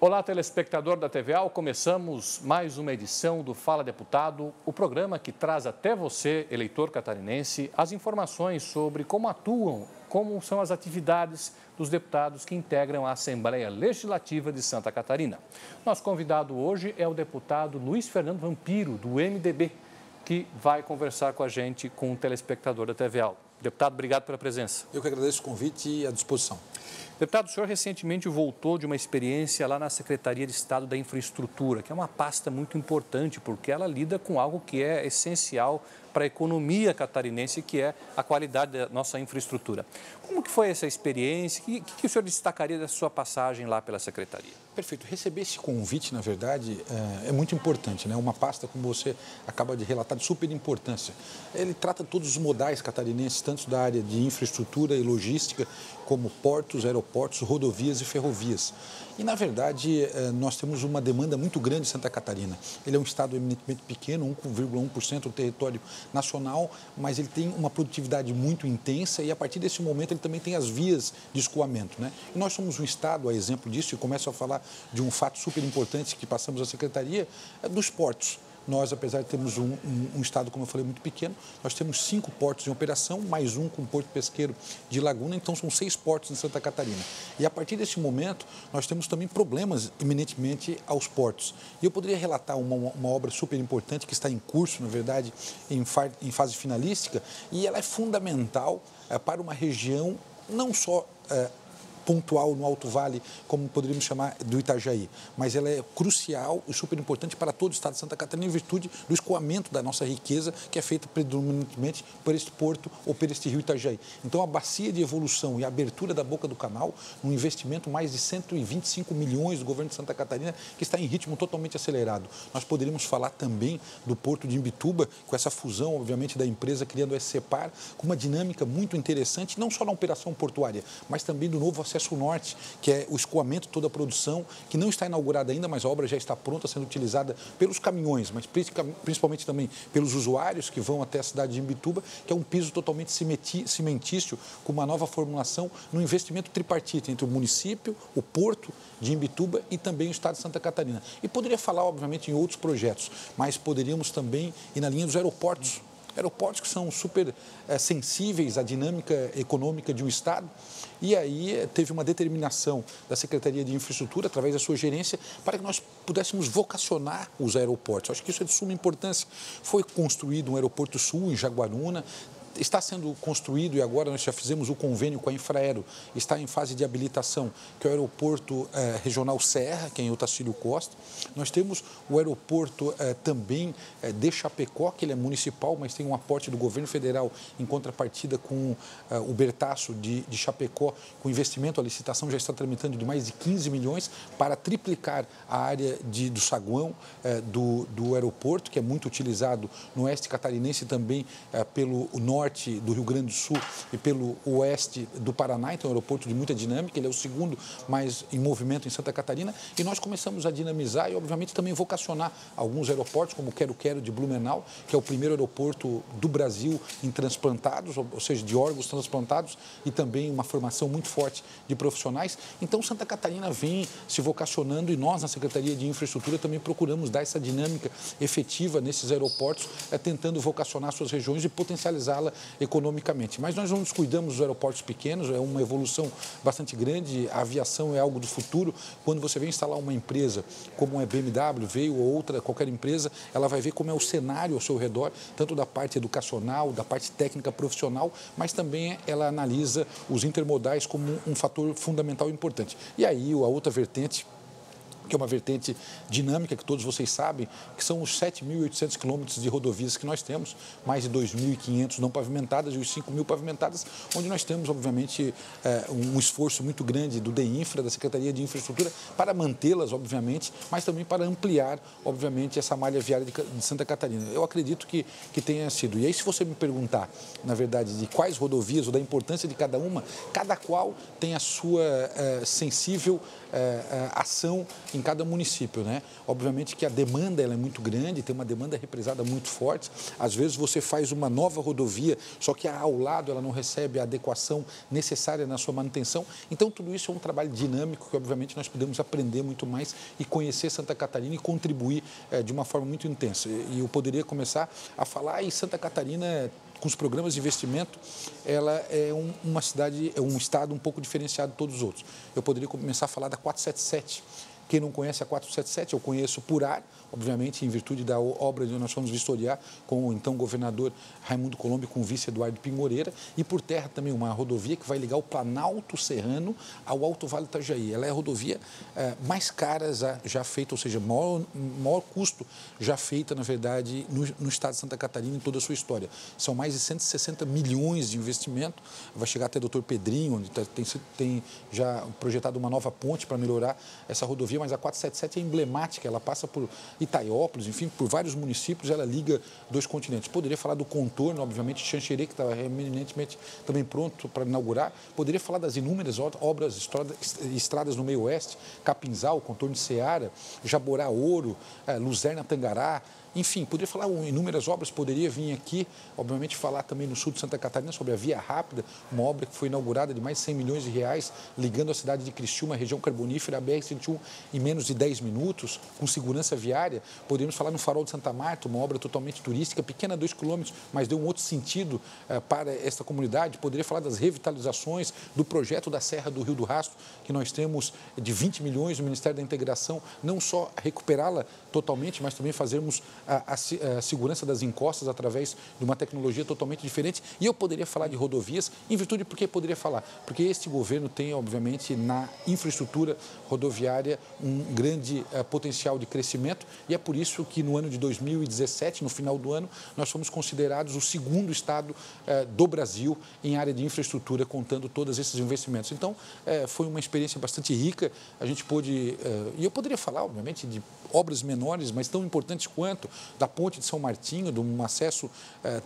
Olá, telespectador da TVA, começamos mais uma edição do Fala Deputado, o programa que traz até você, eleitor catarinense, as informações sobre como atuam, como são as atividades dos deputados que integram a Assembleia Legislativa de Santa Catarina. Nosso convidado hoje é o deputado Luiz Fernando Vampiro, do MDB, que vai conversar com a gente, com o telespectador da TVA. Deputado, obrigado pela presença. Eu que agradeço o convite e a disposição. Deputado, o senhor recentemente voltou de uma experiência lá na Secretaria de Estado da Infraestrutura, que é uma pasta muito importante, porque ela lida com algo que é essencial para a economia catarinense, que é a qualidade da nossa infraestrutura. Como que foi essa experiência? O que o senhor destacaria da sua passagem lá pela Secretaria? Perfeito. Receber esse convite, na verdade, é muito importante, né? Uma pasta, como você acaba de relatar, de super importância. Ele trata todos os modais catarinenses, tanto da área de infraestrutura e logística, como portos, aeroportos, rodovias e ferrovias. E, na verdade, nós temos uma demanda muito grande em Santa Catarina. Ele é um estado eminentemente pequeno, 1,1% do território nacional, mas ele tem uma produtividade muito intensa e, a partir desse momento, ele também tem as vias de escoamento, né? E nós somos um estado, a exemplo disso, e começo a falar de um fato super importante que passamos à Secretaria, dos portos. Nós, apesar de termos um estado, como eu falei, muito pequeno, nós temos 5 portos em operação, mais um com Porto Pesqueiro de Laguna, então são 6 portos em Santa Catarina. E a partir desse momento, nós temos também problemas eminentemente aos portos. E eu poderia relatar uma obra super importante que está em curso, na verdade, em fase finalística, e ela é fundamental para uma região não só pontual no Alto Vale, como poderíamos chamar do Itajaí, mas ela é crucial e super importante para todo o estado de Santa Catarina em virtude do escoamento da nossa riqueza, que é feita predominantemente por este porto ou por este rio Itajaí. Então, a bacia de evolução e a abertura da boca do canal, um investimento mais de 125 milhões do governo de Santa Catarina, que está em ritmo totalmente acelerado. Nós poderíamos falar também do porto de Imbituba, com essa fusão, obviamente, da empresa criando a SCPAR, com uma dinâmica muito interessante, não só na operação portuária, mas também do novo acesso norte, que é o escoamento de toda a produção, que não está inaugurada ainda, mas a obra já está pronta, sendo utilizada pelos caminhões, mas principalmente também pelos usuários que vão até a cidade de Imbituba, que é um piso totalmente cimentício, com uma nova formulação, no investimento tripartite entre o município, o porto de Imbituba e também o estado de Santa Catarina. E poderia falar, obviamente, em outros projetos, mas poderíamos também ir na linha dos aeroportos. Aeroportos que são super sensíveis à dinâmica econômica de um estado. E aí teve uma determinação da Secretaria de Infraestrutura, através da sua gerência, para que nós pudéssemos vocacionar os aeroportos. Acho que isso é de suma importância. Foi construído um aeroporto sul em Jaguaruna, está sendo construído, e agora nós já fizemos o convênio com a Infraero, está em fase de habilitação, que é o aeroporto regional Serra, que é em Otacílio Costa. Nós temos o aeroporto também de Chapecó, que ele é municipal, mas tem um aporte do governo federal em contrapartida com o Bertaço de Chapecó, com investimento, a licitação já está tramitando de mais de 15 milhões para triplicar a área do saguão do aeroporto, que é muito utilizado no oeste catarinense e também pelo norte do Rio Grande do Sul e pelo oeste do Paraná, então é um aeroporto de muita dinâmica, ele é o segundo mais em movimento em Santa Catarina, e nós começamos a dinamizar e, obviamente, também vocacionar alguns aeroportos, como o Quero-Quero de Blumenau, que é o primeiro aeroporto do Brasil em transplantados, ou seja, de órgãos transplantados, e também uma formação muito forte de profissionais. Então, Santa Catarina vem se vocacionando e nós, na Secretaria de Infraestrutura, também procuramos dar essa dinâmica efetiva nesses aeroportos, tentando vocacionar suas regiões e potencializá-la economicamente. Mas nós não descuidamos dos aeroportos pequenos, é uma evolução bastante grande, a aviação é algo do futuro. Quando você vem instalar uma empresa, como é BMW, veio ou outra, qualquer empresa, ela vai ver como é o cenário ao seu redor, tanto da parte educacional, da parte técnica profissional, mas também ela analisa os intermodais como um fator fundamental e importante. E aí a outra vertente, que é uma vertente dinâmica, que todos vocês sabem, que são os 7.800 quilômetros de rodovias que nós temos, mais de 2.500 não pavimentadas e os 5.000 pavimentadas, onde nós temos, obviamente, um esforço muito grande do DEINFRA, da Secretaria de Infraestrutura, para mantê-las, obviamente, mas também para ampliar, obviamente, essa malha viária de Santa Catarina. Eu acredito que tenha sido. E aí, se você me perguntar, na verdade, de quais rodovias ou da importância de cada uma, cada qual tem a sua sensível ação em cada município, né? Obviamente que a demanda ela é muito grande, tem uma demanda represada muito forte. Às vezes você faz uma nova rodovia, só que ao lado ela não recebe a adequação necessária na sua manutenção. Então, tudo isso é um trabalho dinâmico que, obviamente, nós podemos aprender muito mais e conhecer Santa Catarina e contribuir de uma forma muito intensa. E eu poderia começar a falar, e Santa Catarina, com os programas de investimento, ela é uma cidade, é um estado um pouco diferenciado de todos os outros. Eu poderia começar a falar da 477. Quem não conhece a 477, eu conheço por área, obviamente, em virtude da obra onde nós fomos vistoriar com o então governador Raimundo Colombo e com o vice Eduardo Pinhoreira, e por terra também uma rodovia que vai ligar o Planalto Serrano ao Alto Vale do Itajaí. Ela é a rodovia mais cara já feita, ou seja, maior custo já feita, na verdade, no estado de Santa Catarina em toda a sua história. São mais de 160 milhões de investimento, vai chegar até Dr. Pedrinho, onde tem já projetado uma nova ponte para melhorar essa rodovia, mas a 477 é emblemática, ela passa por Itaiópolis, enfim, por vários municípios, ela liga dois continentes. Poderia falar do contorno, obviamente, Xanxerê, que está eminentemente também pronto para inaugurar. Poderia falar das inúmeras obras, estradas no meio-oeste, Capinzal, contorno de Ceará, Jaborá Ouro, Luzerna Tangará. Enfim, poderia falar inúmeras obras, poderia vir aqui, obviamente, falar também no sul de Santa Catarina sobre a Via Rápida, uma obra que foi inaugurada de mais de 100 milhões de reais, ligando a cidade de Criciúma, a região carbonífera, a BR-101, em menos de 10 minutos, com segurança viária. Poderíamos falar no Farol de Santa Marta, uma obra totalmente turística, pequena, 2 quilômetros, mas deu um outro sentido para esta comunidade. Poderia falar das revitalizações, do projeto da Serra do Rio do Rastro, que nós temos de 20 milhões no Ministério da Integração, não só recuperá-la totalmente, mas também fazermos a segurança das encostas através de uma tecnologia totalmente diferente. E eu poderia falar de rodovias, em virtude porque poderia falar, porque este governo tem, obviamente, na infraestrutura rodoviária um grande potencial de crescimento, e é por isso que no ano de 2017, no final do ano, nós fomos considerados o segundo estado do Brasil em área de infraestrutura, contando todos esses investimentos. Então, foi uma experiência bastante rica. A gente pôde, e eu poderia falar, obviamente, de obras menores, mas tão importantes quanto, da ponte de São Martinho, de um acesso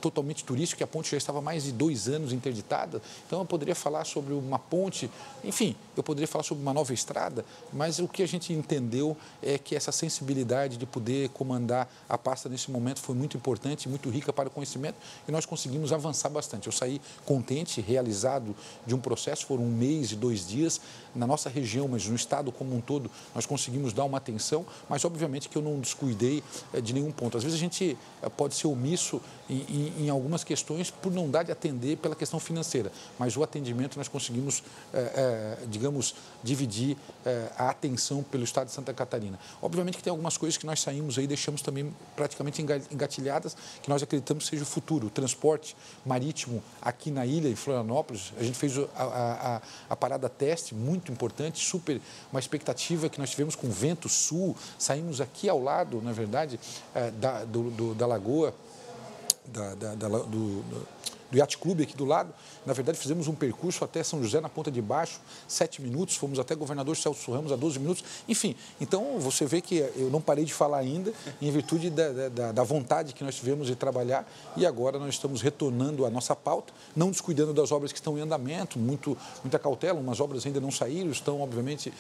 totalmente turístico, que a ponte já estava há mais de 2 anos interditada. Então, eu poderia falar sobre uma ponte, enfim, eu poderia falar sobre uma nova estrada, mas o que a gente entendeu é que essa sensibilidade de poder comandar a pasta nesse momento foi muito importante, muito rica para o conhecimento, e nós conseguimos avançar bastante. Eu saí contente, realizado de um processo, foram 1 mês e 2 dias, na nossa região, mas no estado como um todo, nós conseguimos dar uma atenção, mas obviamente que eu não descuidei de nenhum ponto. Às vezes a gente pode ser omisso em algumas questões por não dar de atender pela questão financeira, mas o atendimento nós conseguimos, digamos, dividir a atenção pelo estado de Santa Catarina. Obviamente que tem algumas coisas que nós saímos aí, deixamos também praticamente engatilhadas, que nós acreditamos seja o futuro. O transporte marítimo aqui na ilha, em Florianópolis, a gente fez a parada teste, muito importante, super, uma expectativa que nós tivemos com vento sul, saímos aqui ao lado, na verdade, da lagoa, do Yacht Clube aqui do lado. Na verdade, fizemos um percurso até São José, na Ponta de Baixo, 7 minutos, fomos até Governador Celso Ramos a 12 minutos. Enfim, então você vê que eu não parei de falar ainda, em virtude da vontade que nós tivemos de trabalhar, e agora nós estamos retornando à nossa pauta, não descuidando das obras que estão em andamento, muita cautela, umas obras ainda não saíram, estão, obviamente,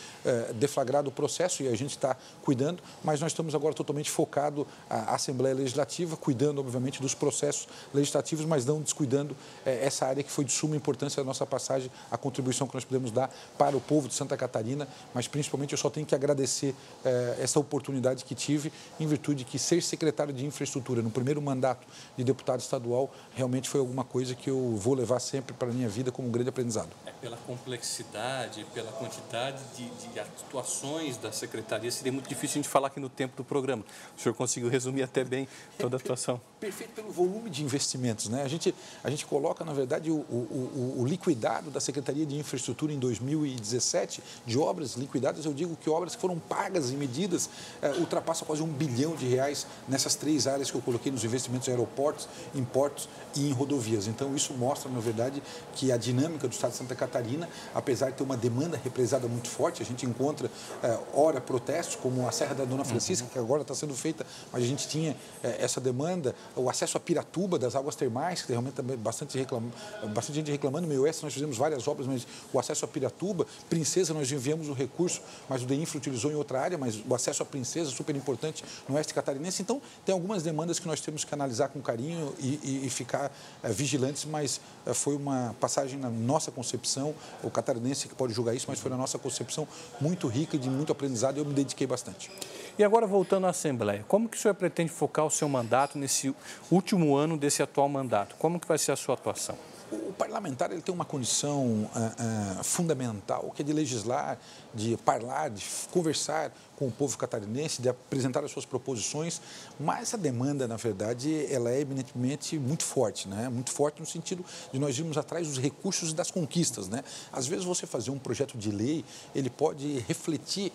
deflagrado o processo e a gente está cuidando, mas nós estamos agora totalmente focados à Assembleia Legislativa, cuidando, obviamente, dos processos legislativos, mas não descuidando essa área que foi de suma importância da nossa passagem, a contribuição que nós podemos dar para o povo de Santa Catarina, mas principalmente eu só tenho que agradecer essa oportunidade que tive, em virtude de que ser secretário de infraestrutura no primeiro mandato de deputado estadual realmente foi alguma coisa que eu vou levar sempre para a minha vida como um grande aprendizado. Pela complexidade, pela quantidade de atuações da secretaria, seria muito difícil a gente falar aqui no tempo do programa. O senhor conseguiu resumir até bem toda a atuação. Perfeito, pelo volume de investimentos, né? A gente coloca, na verdade, o liquidado da Secretaria de Infraestrutura em 2017, de obras liquidadas, eu digo que obras que foram pagas e medidas ultrapassam quase R$1 bilhão nessas 3 áreas que eu coloquei nos investimentos em aeroportos, em portos e em rodovias. Então, isso mostra, na verdade, que a dinâmica do Estado de Santa Catarina, apesar de ter uma demanda represada muito forte, a gente encontra, ora, protestos, como a Serra da Dona Francisca, que agora está sendo feita, mas a gente tinha essa demanda, o acesso a Piratuba, das águas termais, que realmente também bastante gente reclamando. No meio oeste nós fizemos várias obras, mas o acesso a Piratuba, Princesa, nós enviamos o recurso, mas o DEINFRA utilizou em outra área, mas o acesso a Princesa, super importante no oeste catarinense. Então, tem algumas demandas que nós temos que analisar com carinho e ficar vigilantes, mas foi uma passagem na nossa concepção, o catarinense que pode julgar isso, mas foi na nossa concepção muito rica e de muito aprendizado e eu me dediquei bastante. E agora, voltando à Assembleia, como que o senhor pretende focar o seu mandato nesse último ano desse atual mandato? Como que vai ser a sua atuação? O parlamentar ele tem uma condição fundamental, que é de legislar, de falar, de conversar com o povo catarinense, de apresentar as suas proposições, mas a demanda, na verdade, ela é eminentemente muito forte, né? Muito forte no sentido de nós irmos atrás dos recursos e das conquistas, né? Às vezes você fazer um projeto de lei, ele pode refletir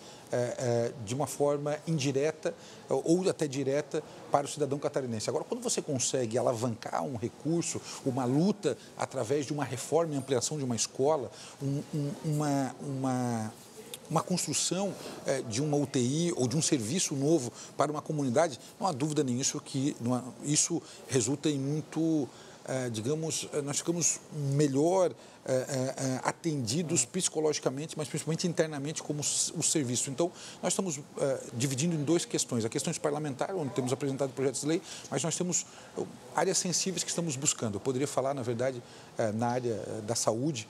de uma forma indireta ou até direta para o cidadão catarinense. Agora, quando você consegue alavancar um recurso, uma luta através de uma reforma e ampliação de uma escola, uma construção de uma UTI ou de um serviço novo para uma comunidade, não há dúvida nenhuma que isso resulta em muito, digamos, nós ficamos melhor atendidos psicologicamente, mas principalmente internamente como o serviço. Então, nós estamos dividindo em duas questões. A questão parlamentar, onde temos apresentado projetos de lei, mas nós temos áreas sensíveis que estamos buscando. Eu poderia falar, na verdade, na área da saúde,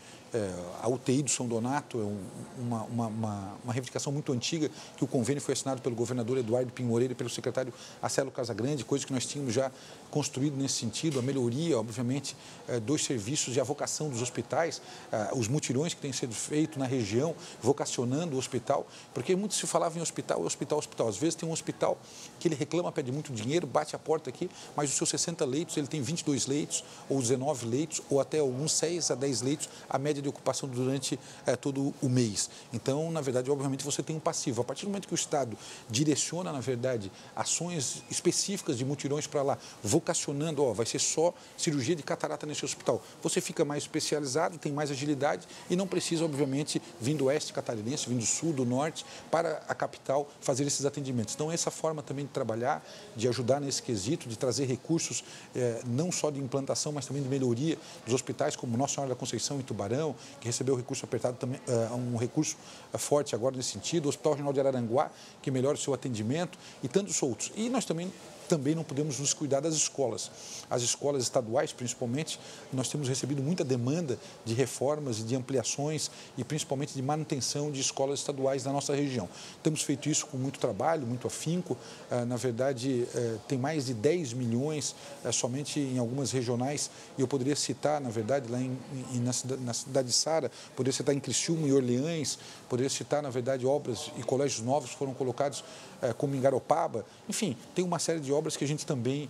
a UTI do São Donato é uma reivindicação muito antiga, que o convênio foi assinado pelo governador Eduardo Pinho Moreira e pelo secretário Acelo Casagrande, coisa que nós tínhamos já construído nesse sentido, a melhoria, obviamente, dos serviços e a vocação dos hospitais, os mutirões que têm sido feitos na região, vocacionando o hospital, porque muito se falava em hospital. Às vezes tem um hospital que ele reclama, pede muito dinheiro, bate a porta aqui, mas os seus 60 leitos, ele tem 22 leitos, ou 19 leitos, ou até alguns 6 a 10 leitos, a média de ocupação durante todo o mês. Então, na verdade, obviamente, você tem um passivo. A partir do momento que o Estado direciona, na verdade, ações específicas de mutirões para lá, vocacionando, vai ser só cirurgia de catarata nesse hospital, você fica mais especializado, tem mais agilidade e não precisa, obviamente, vir do oeste catarinense, vir do sul, do norte, para a capital fazer esses atendimentos. Então, essa forma também de trabalhar, de ajudar nesse quesito, de trazer recursos, não só de implantação, mas também de melhoria dos hospitais, como Nossa Senhora da Conceição em Tubarão, que recebeu recurso apertado também, um recurso forte agora nesse sentido, o Hospital Regional de Araranguá, que melhora o seu atendimento, e tantos outros. E nós também não podemos nos cuidar das escolas. As escolas estaduais, principalmente, nós temos recebido muita demanda de reformas e de ampliações e principalmente de manutenção de escolas estaduais na nossa região. Temos feito isso com muito trabalho, muito afinco. Na verdade, tem mais de 10 milhões somente em algumas regionais, e eu poderia citar, na verdade, lá na cidade de Sara, poderia citar em Criciúma e Orleans, poderia citar, na verdade, obras e colégios novos que foram colocados como em Garopaba. Enfim, tem uma série de obras que a gente também,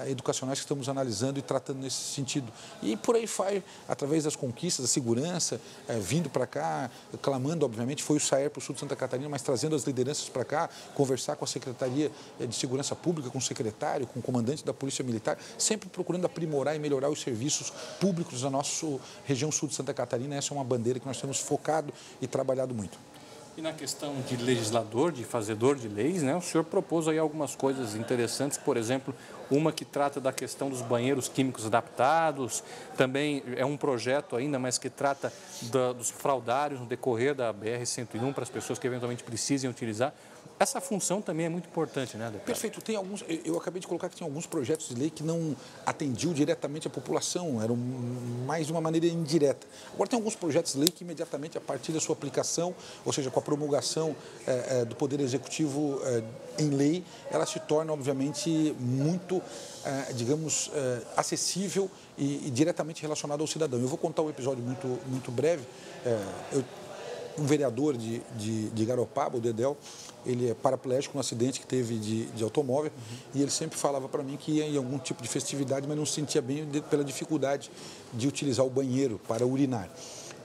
educacionais, que estamos analisando e tratando nesse sentido. E por aí vai, através das conquistas, da segurança, vindo para cá, clamando, obviamente, foi o SAER para o sul de Santa Catarina, mas trazendo as lideranças para cá, conversar com a Secretaria de Segurança Pública, com o secretário, com o comandante da Polícia Militar, sempre procurando aprimorar e melhorar os serviços públicos da nossa região sul de Santa Catarina. Essa é uma bandeira que nós temos focado e trabalhado muito. E na questão de legislador, de fazedor de leis, né, o senhor propôs aí algumas coisas interessantes, por exemplo, uma que trata da questão dos banheiros químicos adaptados, também é um projeto ainda, mas que trata dos fraudários no decorrer da BR-101 para as pessoas que eventualmente precisem utilizar. Essa função também é muito importante, né, deputado? Perfeito. Tem alguns, eu acabei de colocar que tinha alguns projetos de lei que não atendiam diretamente a população, eram mais de uma maneira indireta. Agora, tem alguns projetos de lei que imediatamente, a partir da sua aplicação, ou seja, com a promulgação do Poder Executivo em lei, ela se torna, obviamente, muito, digamos, acessível e diretamente relacionada ao cidadão. Eu vou contar um episódio muito breve. Um vereador de Garopaba, o Dedel, ele é paraplégico num acidente que teve de automóvel, e ele sempre falava para mim que ia em algum tipo de festividade, mas não se sentia bem pela dificuldade de utilizar o banheiro para urinar.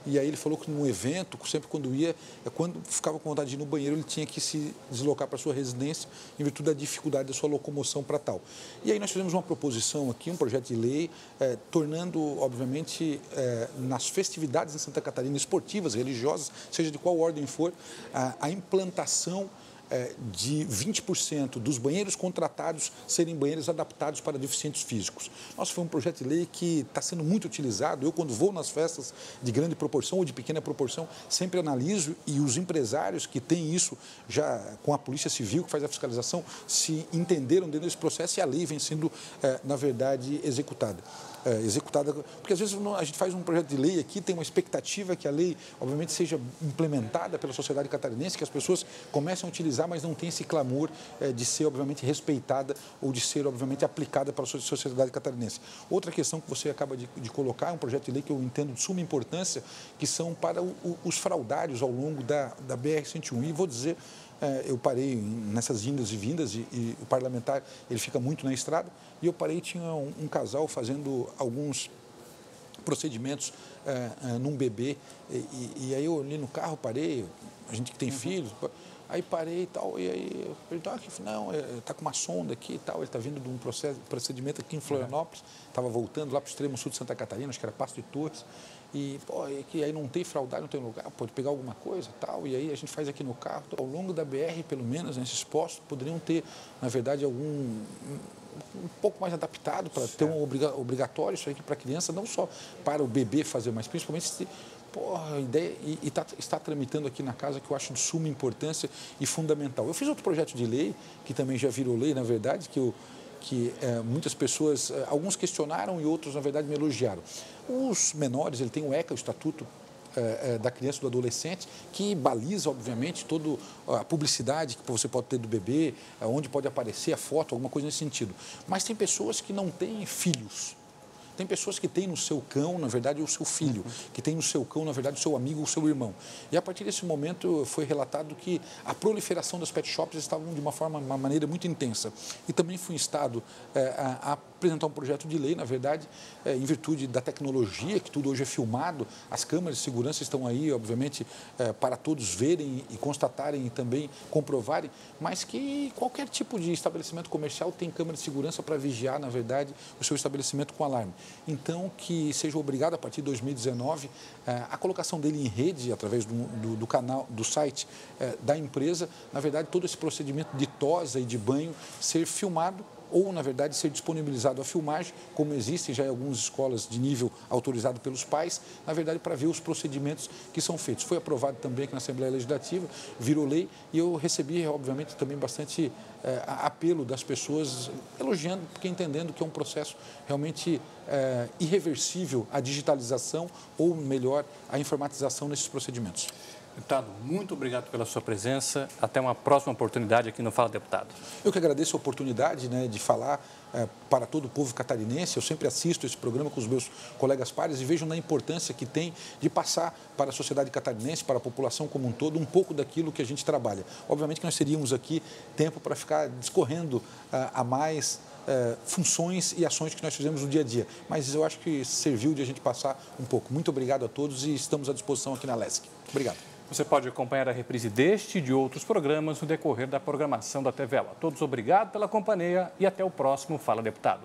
E aí ele falou que num evento, sempre quando ia, quando ficava com vontade de ir no banheiro, ele tinha que se deslocar para a sua residência em virtude da dificuldade da sua locomoção para tal. E aí nós fizemos uma proposição aqui, um projeto de lei, tornando, obviamente, nas festividades em Santa Catarina, esportivas, religiosas, seja de qual ordem for, a implantação de 20% dos banheiros contratados serem banheiros adaptados para deficientes físicos. Nossa, foi um projeto de lei que está sendo muito utilizado. Eu, quando vou nas festas de grande proporção ou de pequena proporção, sempre analiso, e os empresários que têm isso já com a Polícia Civil, que faz a fiscalização, se entenderam dentro desse processo, e a lei vem sendo, na verdade, executada. Porque às vezes a gente faz um projeto de lei aqui, tem uma expectativa que a lei, obviamente, seja implementada pela sociedade catarinense, que as pessoas comecem a utilizar, mas não tem esse clamor de ser, obviamente, respeitada ou de ser, obviamente, aplicada pela sociedade catarinense. Outra questão que você acaba de colocar é um projeto de lei que eu entendo de suma importância, que são para os fraudários ao longo da BR-101. E vou dizer, eu parei nessas indas e vindas, e o parlamentar ele fica muito na estrada, e eu parei, tinha um casal fazendo alguns procedimentos num bebê, e aí eu olhei no carro, parei, a gente que tem filhos, aí parei e tal, e aí eu perguntei, não, está com uma sonda aqui e tal, ele está vindo de um procedimento aqui em Florianópolis, estava voltando lá para o extremo sul de Santa Catarina, acho que era Passo de Torres, e que aí não tem fraudário, não tem lugar, pode pegar alguma coisa e tal, e aí a gente faz aqui no carro. Ao longo da BR, pelo menos, nesses postos, poderiam ter, na verdade, um pouco mais adaptado para ter um obrigatório isso aqui para a criança, não só para o bebê fazer, mas principalmente a ideia está tramitando aqui na casa, que eu acho de suma importância e fundamental. Eu fiz outro projeto de lei, que também já virou lei, na verdade, que muitas pessoas, alguns questionaram e outros, na verdade, me elogiaram. Os menores, ele tem o ECA, o Estatuto da Criança e do Adolescente, que baliza, obviamente, toda a publicidade que você pode ter do bebê, onde pode aparecer a foto, alguma coisa nesse sentido. Mas tem pessoas que não têm filhos. Tem pessoas que têm no seu cão, na verdade, o seu filho, que tem no seu cão, na verdade, o seu amigo ou o seu irmão. E a partir desse momento foi relatado que a proliferação das pet shops estavam de uma maneira muito intensa. E também fui instado a apresentar um projeto de lei, na verdade, em virtude da tecnologia, que tudo hoje é filmado, as câmeras de segurança estão aí, obviamente, para todos verem e constatarem e também comprovarem, mas que qualquer tipo de estabelecimento comercial tem câmera de segurança para vigiar, na verdade, o seu estabelecimento com alarme. Então, que seja obrigado, a partir de 2019, a colocação dele em rede, através do canal, do site da empresa, na verdade, todo esse procedimento de tosa e de banho ser filmado, ou, na verdade, ser disponibilizado a filmagem, como existe já em algumas escolas de nível autorizado pelos pais, na verdade, para ver os procedimentos que são feitos. Foi aprovado também aqui na Assembleia Legislativa, virou lei, e eu recebi, obviamente, também bastante apelo das pessoas, elogiando, porque entendendo que é um processo realmente irreversível a digitalização, ou melhor, a informatização nesses procedimentos. Deputado, muito obrigado pela sua presença. Até uma próxima oportunidade aqui no Fala Deputado. Eu que agradeço a oportunidade, de falar para todo o povo catarinense. Eu sempre assisto esse programa com os meus colegas pares e vejo na importância que tem de passar para a sociedade catarinense, para a população como um todo, um pouco daquilo que a gente trabalha. Obviamente que nós teríamos aqui tempo para ficar discorrendo a mais funções e ações que nós fizemos no dia a dia, mas eu acho que serviu de a gente passar um pouco. Muito obrigado a todos e estamos à disposição aqui na LESC. Obrigado. Você pode acompanhar a reprise deste e de outros programas no decorrer da programação da TV. A todos obrigado pela companhia e até o próximo Fala Deputado.